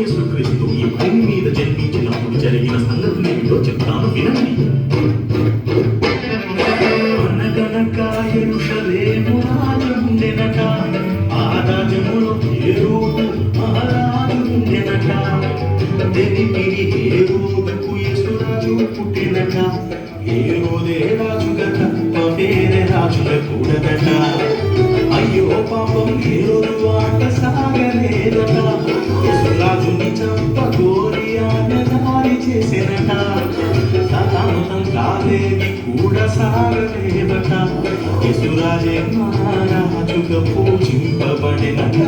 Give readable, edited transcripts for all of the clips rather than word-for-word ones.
యేసుక్రీస్తు ఈ భూమి మీద జన్మించినప్పుడు జరిగిన సంగతులేమిటో చెప్తాను వినండి. అనగనక యెరూషలేము రాజుండెనట, ఆ రాజ్యములో హేరోదు మహారాజుండెనట. తెలిపిరి హేరోదుకు యేసురాజు పుట్టెనట, హేరోదే రాజుగా తప్ప వేరే రాజుగా కూడదట. అయ్యో పాపం హేరోదు ఆట సాగలేదట, యేసురాజుని చంపగోరి ఆజ్ఞదారి చేసెనట. సాతాను తంత్రాలేవి కూడా సాగలేదట, యేసురాజే మహారాజుగా పూజింపబడినట.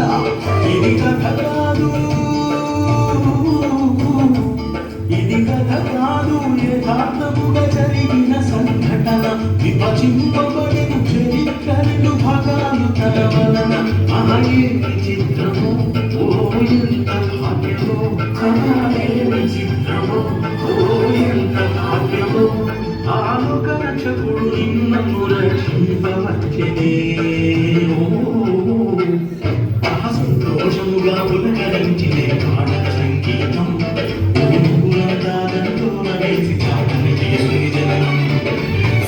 ఇది కథ కాదు, ఇది కథ కాదు, యథార్థముగా జరిగిన సంఘటన. విభజింపబడిన చరిత్ర రెండు భాగాలు తన వలన. ఏమి చిత్రమో, ఓ ఎంత భాగ్యమో, ఏమి చిత్రమో, ఓ ఎంత భాగ్యమో. ఆలోక రక్షకుడు నిన్నను రక్షింపవచ్చెనే. సంతోషముగా పులకరించినే పాటల సంగీతం,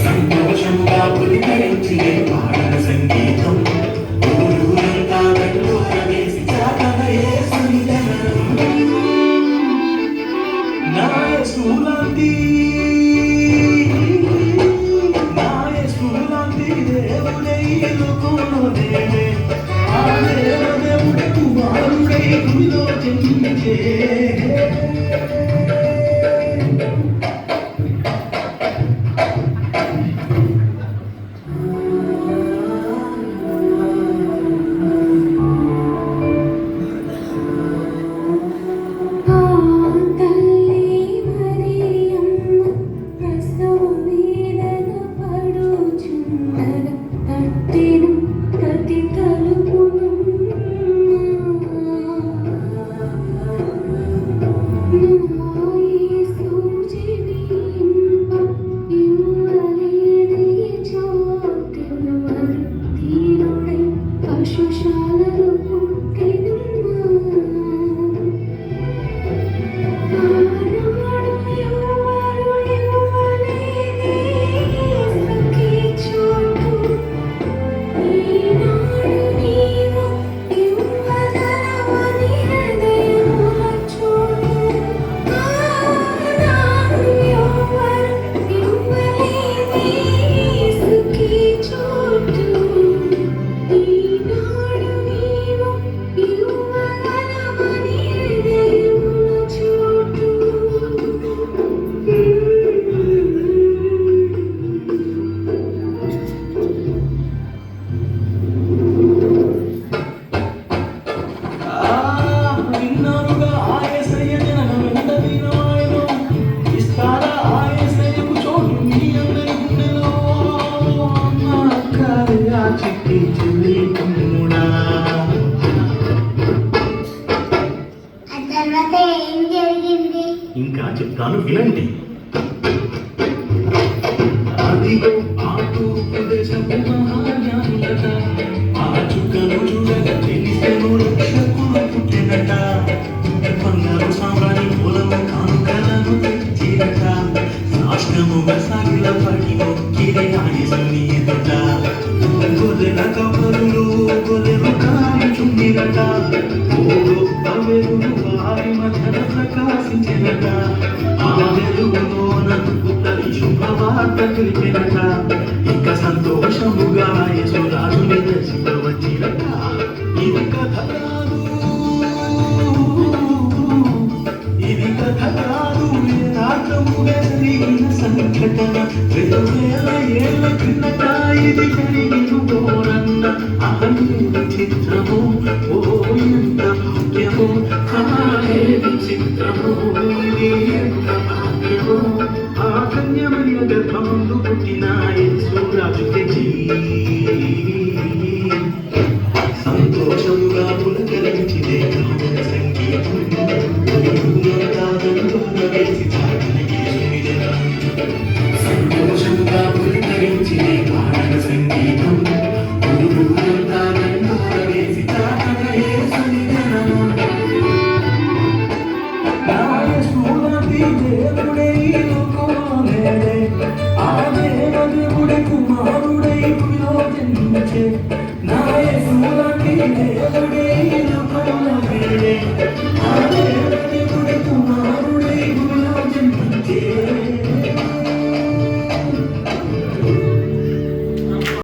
సంతోషముగా పులకరించినే పాటల సంగీతం. ఇంకా చెప్తాను వినండి. అదిగో ఆ తూర్పు దేశపు మహాజ్ఞానులట, ఆ చుక్కను చూడగా తెలిసెను రక్షకుడు పుట్టెనట. బంగారు సాంబ్రాణి మూలము కానుకలను తెచ్చిరట, సాష్టాంగముగా సాగిలపడి మొక్కిరి ఆ యేసుని ఎదుట. గొర్రెల కాపరులు గొర్రెలు కాయుచుండిరట, ఓ గొప్ప వెలుగు వారి మధ్యన ప్రకాశించెనట. ఆ వెలుగులోన ఉత్తరి శుభవార్త తెలిపెనట. ఇక సంతోషముగా యేసురాజుని దర్శించవచ్చినట. ఇది కథ కాదు, ఇది కథ కాదు, యథార్థముగా జరిగిన సంగతి. ఘటన వేల ఏళ్ళ కిందట ఇది జరిగిను ఓరన్న అహంత చిత్రము ఓ ఎంత భాగ్యము కాలేది చిత్రము ఇది ఎంత భాగ్యము ఆ కన్యమయ గర్భమందు పుట్టిన యేసురాజు తెజీ సంతోషముగా పులకరించిదే కావన సంగీతం వేసి సంతోషంగా పులకరించిదే కావన సంగీతం వేసి దేవుడే ఆ దేవుడే కుమారుడై జన్మించే నాయ సూరటి దేవుడే కుమారుడే